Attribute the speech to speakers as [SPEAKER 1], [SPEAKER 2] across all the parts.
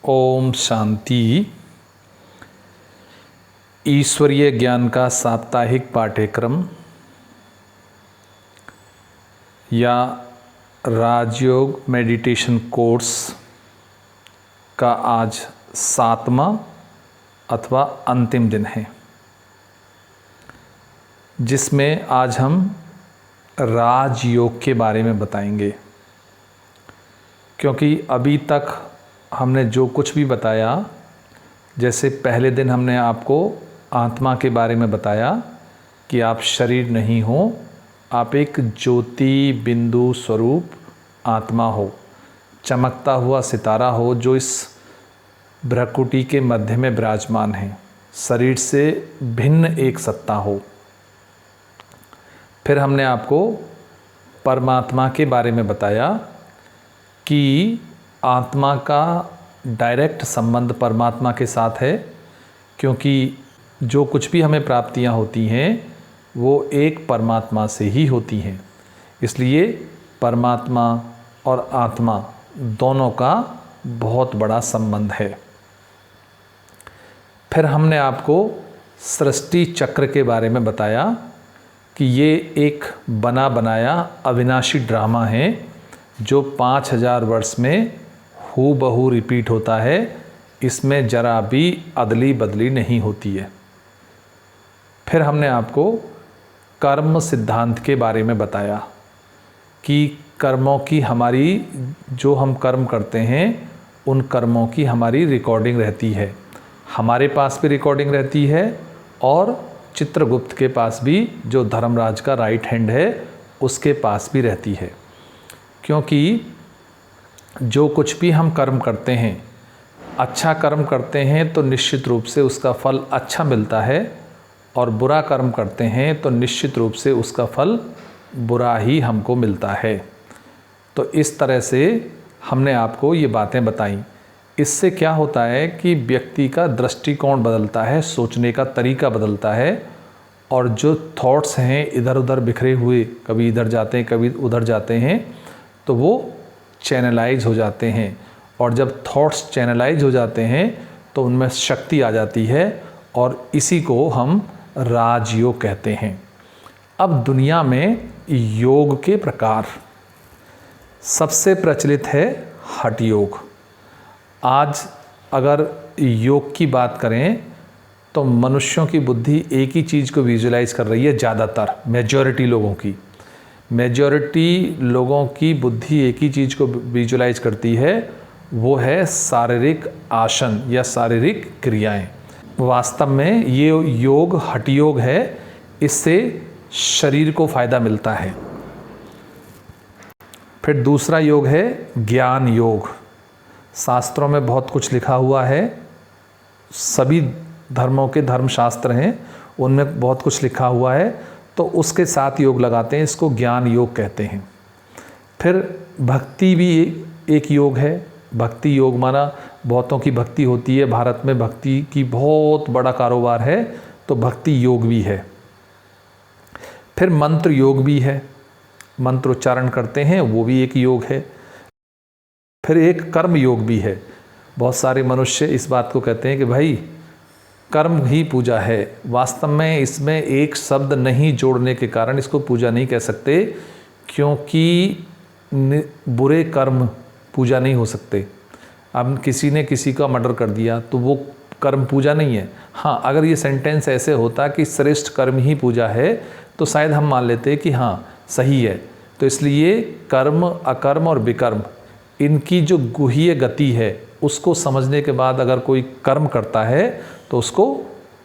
[SPEAKER 1] ओम शांति। ईश्वरीय ज्ञान का साप्ताहिक पाठ्यक्रम या राजयोग मेडिटेशन कोर्स का आज 7वां अथवा अंतिम दिन है, जिसमें आज हम राजयोग के बारे में बताएंगे। क्योंकि अभी तक हमने जो कुछ भी बताया, जैसे पहले दिन हमने आपको आत्मा के बारे में बताया कि आप शरीर नहीं हो, आप एक ज्योति बिंदु स्वरूप आत्मा हो, चमकता हुआ सितारा हो जो इस भ्रकुटी के मध्य में विराजमान है, शरीर से भिन्न एक सत्ता हो। फिर हमने आपको परमात्मा के बारे में बताया कि आत्मा का डायरेक्ट संबंध परमात्मा के साथ है, क्योंकि जो कुछ भी हमें प्राप्तियां होती हैं वो एक परमात्मा से ही होती हैं। इसलिए परमात्मा और आत्मा दोनों का बहुत बड़ा संबंध है। फिर हमने आपको सृष्टि चक्र के बारे में बताया कि ये एक बना बनाया अविनाशी ड्रामा है जो 5000 वर्ष में हूबहू रिपीट होता है। इसमें जरा भी अदली बदली नहीं होती है। फिर हमने आपको कर्म सिद्धांत के बारे में बताया कि कर्मों की जो हम कर्म करते हैं उन कर्मों की हमारी रिकॉर्डिंग रहती है। हमारे पास भी रिकॉर्डिंग रहती है और चित्रगुप्त के पास भी, जो धर्मराज का राइट हैंड है, उसके पास भी रहती है। क्योंकि जो कुछ भी हम कर्म करते हैं, अच्छा कर्म करते हैं तो निश्चित रूप से उसका फल अच्छा मिलता है, और बुरा कर्म करते हैं तो निश्चित रूप से उसका फल बुरा ही हमको मिलता है। तो इस तरह से हमने आपको ये बातें बताई। इससे क्या होता है कि व्यक्ति का दृष्टिकोण बदलता है, सोचने का तरीका बदलता है, और जो थॉट्स हैं इधर उधर बिखरे हुए, कभी इधर जाते हैं कभी उधर जाते हैं, तो वो चैनलाइज हो जाते हैं। और जब थॉट्स चैनलाइज हो जाते हैं तो उनमें शक्ति आ जाती है, और इसी को हम राजयोग कहते हैं। अब दुनिया में योग के प्रकार सबसे प्रचलित है हठ योग। आज अगर योग की बात करें तो मनुष्यों की बुद्धि एक ही चीज़ को विजुलाइज कर रही है। ज़्यादातर मेजॉरिटी लोगों की बुद्धि एक ही चीज़ को विजुलाइज करती है, वो है शारीरिक आसन या शारीरिक क्रियाएं। वास्तव में ये योग हठ योग है, इससे शरीर को फ़ायदा मिलता है। फिर दूसरा योग है ज्ञान योग। शास्त्रों में बहुत कुछ लिखा हुआ है, सभी धर्मों के धर्मशास्त्र हैं, उनमें बहुत कुछ लिखा हुआ है, तो उसके साथ योग लगाते हैं, इसको ज्ञान योग कहते हैं। फिर भक्ति भी एक योग है। भक्ति योग माना बहुतों की भक्ति होती है, भारत में भक्ति की बहुत बड़ा कारोबार है, तो भक्ति योग भी है। फिर मंत्र योग भी है, मंत्र उच्चारण करते हैं, वो भी एक योग है। फिर एक कर्म योग भी है। बहुत सारे मनुष्य इस बात को कहते हैं कि भाई कर्म ही पूजा है। वास्तव में इसमें एक शब्द नहीं जोड़ने के कारण इसको पूजा नहीं कह सकते, क्योंकि बुरे कर्म पूजा नहीं हो सकते। अब किसी ने किसी का मर्डर कर दिया तो वो कर्म पूजा नहीं है। हाँ, अगर ये सेंटेंस ऐसे होता कि श्रेष्ठ कर्म ही पूजा है, तो शायद हम मान लेते कि हाँ सही है। तो इसलिए कर्म, अकर्म और विकर्म, इनकी जो गुह्य गति है उसको समझने के बाद अगर कोई कर्म करता है तो उसको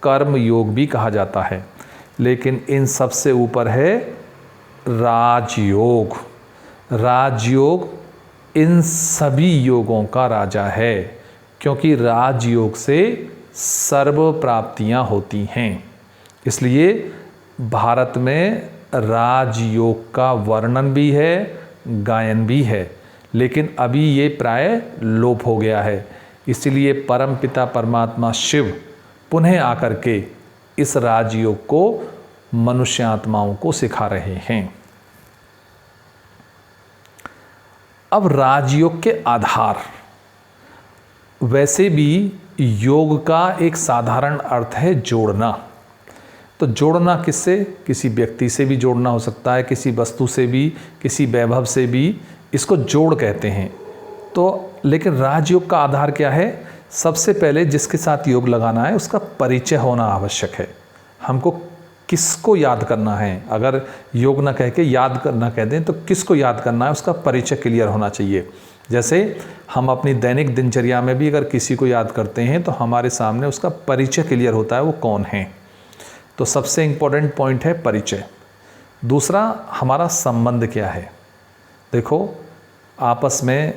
[SPEAKER 1] कर्म योग भी कहा जाता है। लेकिन इन सबसे ऊपर है राजयोग। राजयोग इन सभी योगों का राजा है, क्योंकि राजयोग से सर्व प्राप्तियां होती हैं। इसलिए भारत में राजयोग का वर्णन भी है, गायन भी है, लेकिन अभी ये प्राय लोप हो गया है। इसलिए परम पिता परमात्मा शिव पुनः आकर के इस राजयोग को मनुष्य आत्माओं को सिखा रहे हैं। अब राजयोग के आधार, वैसे भी योग का एक साधारण अर्थ है जोड़ना। तो जोड़ना किससे? किसी व्यक्ति से भी जोड़ना हो सकता है, किसी वस्तु से भी, किसी वैभव से भी, इसको जोड़ कहते हैं। तो लेकिन राजयोग का आधार क्या है? सबसे पहले जिसके साथ योग लगाना है उसका परिचय होना आवश्यक है। हमको किसको याद करना है? अगर योग ना कह के याद करना कह दें तो किसको याद करना है, उसका परिचय क्लियर होना चाहिए। जैसे हम अपनी दैनिक दिनचर्या में भी अगर किसी को याद करते हैं तो हमारे सामने उसका परिचय क्लियर होता है, वो कौन है। तो सबसे इम्पोर्टेंट पॉइंट है परिचय। दूसरा, हमारा संबंध क्या है। देखो, आपस में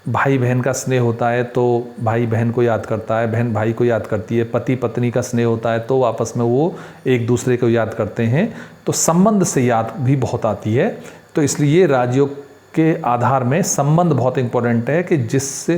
[SPEAKER 1] भाई बहन का स्नेह होता है तो भाई बहन को याद करता है, बहन भाई को याद करती है। पति पत्नी का स्नेह होता है तो आपस में वो एक दूसरे को याद करते हैं। तो संबंध से याद भी बहुत आती है। तो इसलिए राजयोग के आधार में संबंध बहुत इम्पोर्टेंट है कि जिससे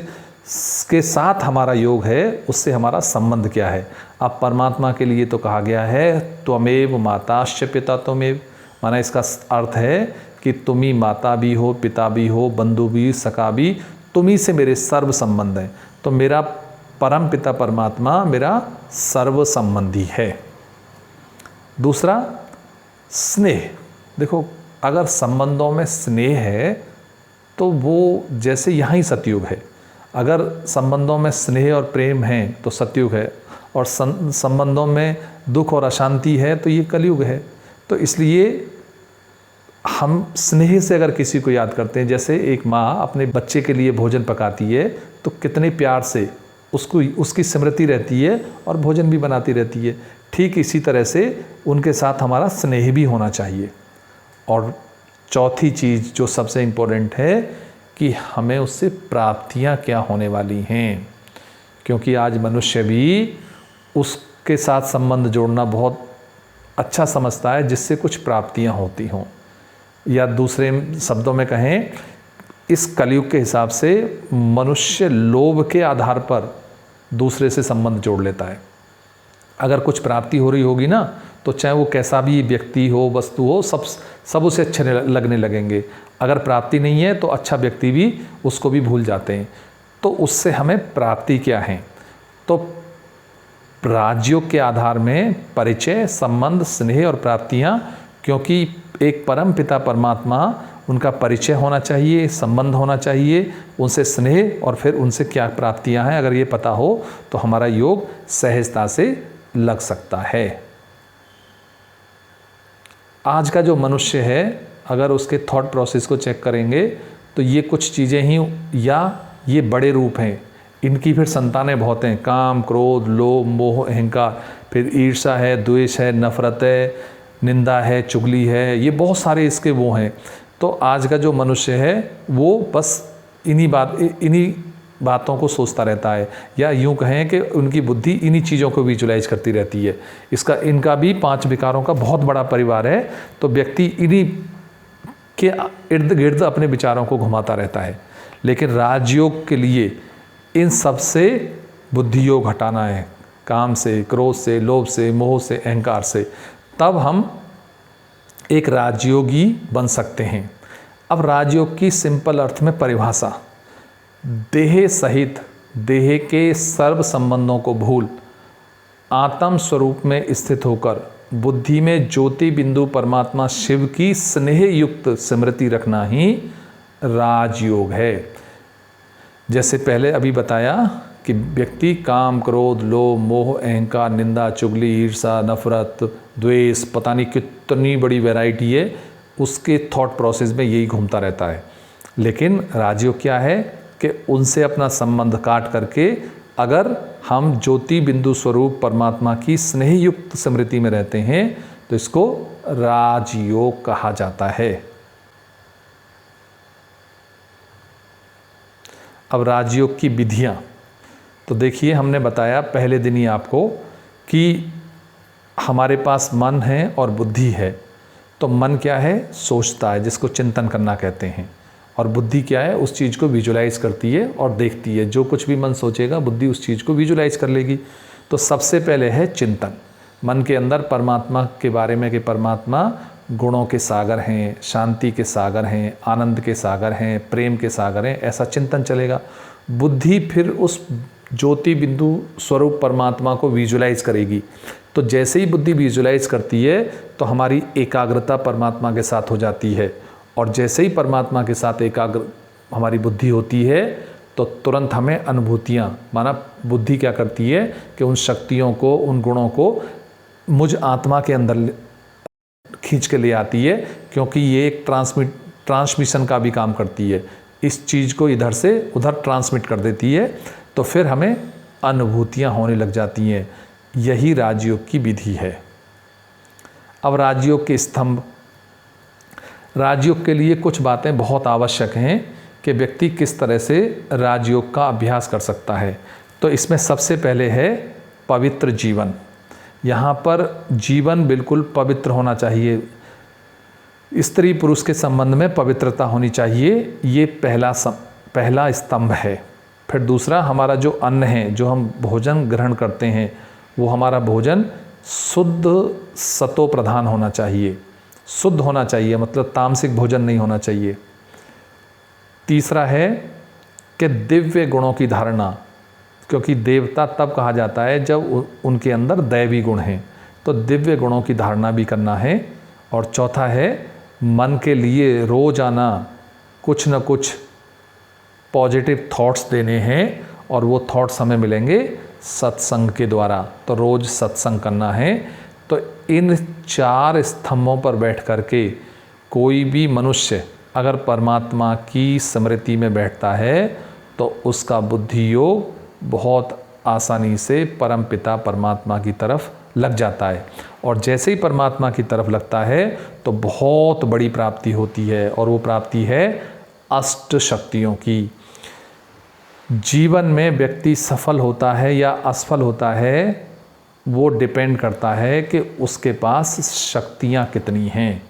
[SPEAKER 1] के साथ हमारा योग है उससे हमारा संबंध क्या है। अब परमात्मा के लिए तो कहा गया है त्वमेव माताश्च पिता त्वमेव, माना इसका अर्थ है कि तुम ही माता भी हो, पिता भी हो, बंधु भी, सखा भी, तुम ही से मेरे सर्व संबंध हैं। तो मेरा परम पिता परमात्मा मेरा सर्व संबंधी है। दूसरा, स्नेह। देखो, अगर संबंधों में स्नेह है तो वो जैसे यहाँ ही सतयुग है। अगर संबंधों में स्नेह और प्रेम है तो सतयुग है, और संबंधों में दुख और अशांति है तो ये कलयुग है। तो इसलिए हम स्नेह से अगर किसी को याद करते हैं, जैसे एक माँ अपने बच्चे के लिए भोजन पकाती है तो कितने प्यार से उसकी स्मृति रहती है और भोजन भी बनाती रहती है। ठीक इसी तरह से उनके साथ हमारा स्नेह भी होना चाहिए। और चौथी चीज़ जो सबसे इम्पोर्टेंट है कि हमें उससे प्राप्तियां क्या होने वाली हैं, क्योंकि आज मनुष्य भी उसके साथ संबंध जोड़ना बहुत अच्छा समझता है जिससे कुछ प्राप्तियां होती हों। या दूसरे शब्दों में कहें, इस कलयुग के हिसाब से मनुष्य लोभ के आधार पर दूसरे से संबंध जोड़ लेता है। अगर कुछ प्राप्ति हो रही होगी ना तो चाहे वो कैसा भी व्यक्ति हो, वस्तु हो, सब उसे अच्छे लगने लगेंगे। अगर प्राप्ति नहीं है तो अच्छा व्यक्ति भी उसको भी भूल जाते हैं। तो उससे हमें प्राप्ति क्या है? तो राजयोग के आधार में परिचय, संबंध, स्नेह और प्राप्तियां, क्योंकि एक परम पिता परमात्मा, उनका परिचय होना चाहिए, संबंध होना चाहिए, उनसे स्नेह, और फिर उनसे क्या प्राप्तियां हैं अगर ये पता हो तो हमारा योग सहजता से लग सकता है। आज का जो मनुष्य है, अगर उसके थॉट प्रोसेस को चेक करेंगे तो ये कुछ चीज़ें ही, या ये बड़े रूप हैं, इनकी फिर संतानें बहुत हैं। काम, क्रोध, लोभ, मोह, अहंकार, फिर ईर्ष्या है, द्वेष है, नफरत है, निंदा है, चुगली है, ये बहुत सारे इसके वो हैं। तो आज का जो मनुष्य है वो बस इन्हीं बातों को सोचता रहता है, या यूँ कहें कि उनकी बुद्धि इन्हीं चीज़ों को विजुलाइज करती रहती है। इनका भी 5 विकारों का बहुत बड़ा परिवार है। तो व्यक्ति इन्हीं के इर्द गिर्द अपने विचारों को घुमाता रहता है। लेकिन राजयोग के लिए इन सब से बुद्धि योग हटाना है, काम से, क्रोध से, लोभ से, मोह से, अहंकार से, तब हम एक राजयोगी बन सकते हैं। अब राजयोग की सिंपल अर्थ में परिभाषा, देह सहित देह के सर्व संबंधों को भूल आत्म स्वरूप में स्थित होकर बुद्धि में ज्योति बिंदु परमात्मा शिव की स्नेह युक्त स्मृति रखना ही राजयोग है। जैसे पहले अभी बताया कि व्यक्ति काम, क्रोध, लोभ, मोह, अहंकार, निंदा, चुगली, ईर्ष्या, नफरत, द्वेष, पता नहीं कितनी बड़ी वैरायटी है, उसके थॉट प्रोसेस में यही घूमता रहता है। लेकिन राजयोग क्या है कि उनसे अपना संबंध काट करके अगर हम ज्योति बिंदु स्वरूप परमात्मा की स्नेह युक्त स्मृति में रहते हैं तो इसको राजयोग कहा जाता है। अब राजयोग की विधियां, तो देखिए हमने बताया पहले दिन ही आपको कि हमारे पास मन है और बुद्धि है। तो मन क्या है? सोचता है, जिसको चिंतन करना कहते हैं, और बुद्धि क्या है? उस चीज़ को विजुलाइज करती है और देखती है। जो कुछ भी मन सोचेगा बुद्धि उस चीज़ को विजुलाइज कर लेगी। तो सबसे पहले है चिंतन, मन के अंदर परमात्मा के बारे में कि परमात्मा गुणों के सागर हैं, शांति के सागर हैं, आनंद के सागर हैं, प्रेम के सागर हैं, ऐसा चिंतन चलेगा। बुद्धि फिर उस ज्योति बिंदु स्वरूप परमात्मा को विजुलाइज करेगी। तो जैसे ही बुद्धि विजुलाइज करती है तो हमारी एकाग्रता परमात्मा के साथ हो जाती है, और जैसे ही परमात्मा के साथ एकाग्र हमारी बुद्धि होती है तो तुरंत हमें अनुभूतियाँ, माना बुद्धि क्या करती है कि उन शक्तियों को, उन गुणों को मुझ आत्मा के अंदर खींच के ले आती है, क्योंकि ये एक ट्रांसमिशन का भी काम करती है। इस चीज़ को इधर से उधर ट्रांसमिट कर देती है, तो फिर हमें अनुभूतियाँ होने लग जाती हैं। यही राजयोग की विधि है। अब राजयोग के स्तंभ, राजयोग के लिए कुछ बातें बहुत आवश्यक हैं कि व्यक्ति किस तरह से राजयोग का अभ्यास कर सकता है। तो इसमें सबसे पहले है पवित्र जीवन। यहाँ पर जीवन बिल्कुल पवित्र होना चाहिए। स्त्री पुरुष के संबंध में पवित्रता होनी चाहिए, ये पहला स्तंभ है। फिर दूसरा, हमारा जो अन्न है, जो हम भोजन ग्रहण करते हैं, वो हमारा भोजन शुद्ध सतो प्रधान होना चाहिए, शुद्ध होना चाहिए, मतलब तामसिक भोजन नहीं होना चाहिए। तीसरा है कि दिव्य गुणों की धारणा, क्योंकि देवता तब कहा जाता है जब उनके अंदर दैवी गुण हैं, तो दिव्य गुणों की धारणा भी करना है। और चौथा है मन के लिए रोज़ाना कुछ न कुछ पॉजिटिव थॉट्स देने हैं, और वो थॉट्स हमें मिलेंगे सत्संग के द्वारा। तो रोज़ सत्संग करना है। तो इन 4 स्तंभों पर बैठ कर के कोई भी मनुष्य अगर परमात्मा की स्मृति में बैठता है तो उसका बुद्धि योग बहुत आसानी से परमपिता परमात्मा की तरफ लग जाता है। और जैसे ही परमात्मा की तरफ लगता है तो बहुत बड़ी प्राप्ति होती है, और वो प्राप्ति है अष्ट शक्तियों की। जीवन में व्यक्ति सफल होता है या असफल होता है, वो डिपेंड करता है कि उसके पास शक्तियाँ कितनी हैं,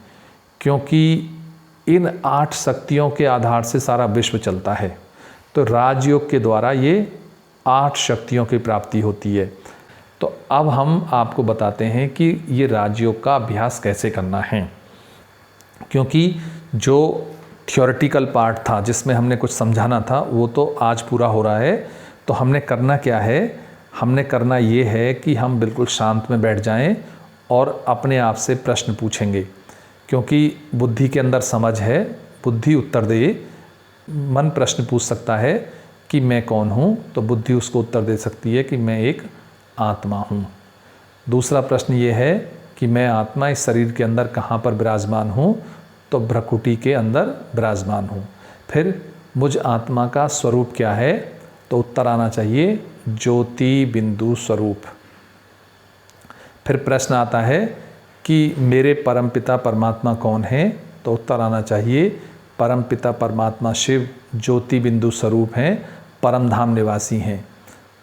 [SPEAKER 1] क्योंकि इन 8 शक्तियों के आधार से सारा विश्व चलता है। तो राजयोग के द्वारा ये 8 शक्तियों की प्राप्ति होती है। तो अब हम आपको बताते हैं कि ये राजयोग का अभ्यास कैसे करना है, क्योंकि जो थियोरेटिकल पार्ट था जिसमें हमने कुछ समझाना था वो तो आज पूरा हो रहा है। तो हमने करना क्या है, हमने करना ये है कि हम बिल्कुल शांत में बैठ जाएं और अपने आप से प्रश्न पूछेंगे, क्योंकि बुद्धि के अंदर समझ है, बुद्धि उत्तर दे। मन प्रश्न पूछ सकता है कि मैं कौन हूँ, तो बुद्धि उसको उत्तर दे सकती है कि मैं एक आत्मा हूँ। दूसरा प्रश्न ये है कि मैं आत्मा इस शरीर के अंदर कहाँ पर विराजमान हूँ, तो भ्रकुटी के अंदर विराजमान हूँ। फिर मुझ आत्मा का स्वरूप क्या है, तो उत्तर आना चाहिए ज्योति बिंदु स्वरूप। फिर प्रश्न आता है कि मेरे परमपिता परमात्मा कौन है, तो उत्तर आना चाहिए परमपिता परमात्मा शिव ज्योति बिंदु स्वरूप हैं, परम धाम निवासी हैं।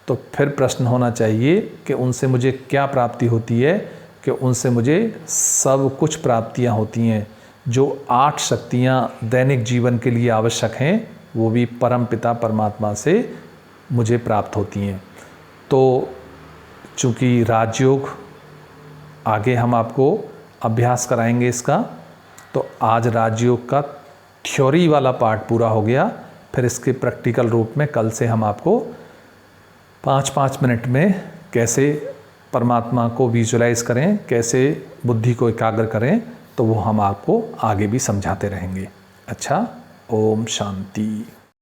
[SPEAKER 1] तो फिर प्रश्न होना चाहिए कि उनसे मुझे क्या प्राप्ति होती है, कि उनसे मुझे सब कुछ प्राप्तियां होती हैं। जो 8 शक्तियाँ दैनिक जीवन के लिए आवश्यक हैं वो भी परमपिता परमात्मा से मुझे प्राप्त होती हैं। तो चूँकि राजयोग आगे हम आपको अभ्यास कराएंगे इसका, तो आज राजयोग का थ्योरी वाला पार्ट पूरा हो गया। फिर इसके प्रैक्टिकल रूप में कल से हम आपको 5-5 मिनट में कैसे परमात्मा को विजुलाइज करें, कैसे बुद्धि को एकाग्र करें, तो वो हम आपको आगे भी समझाते रहेंगे। अच्छा, ओम शांति।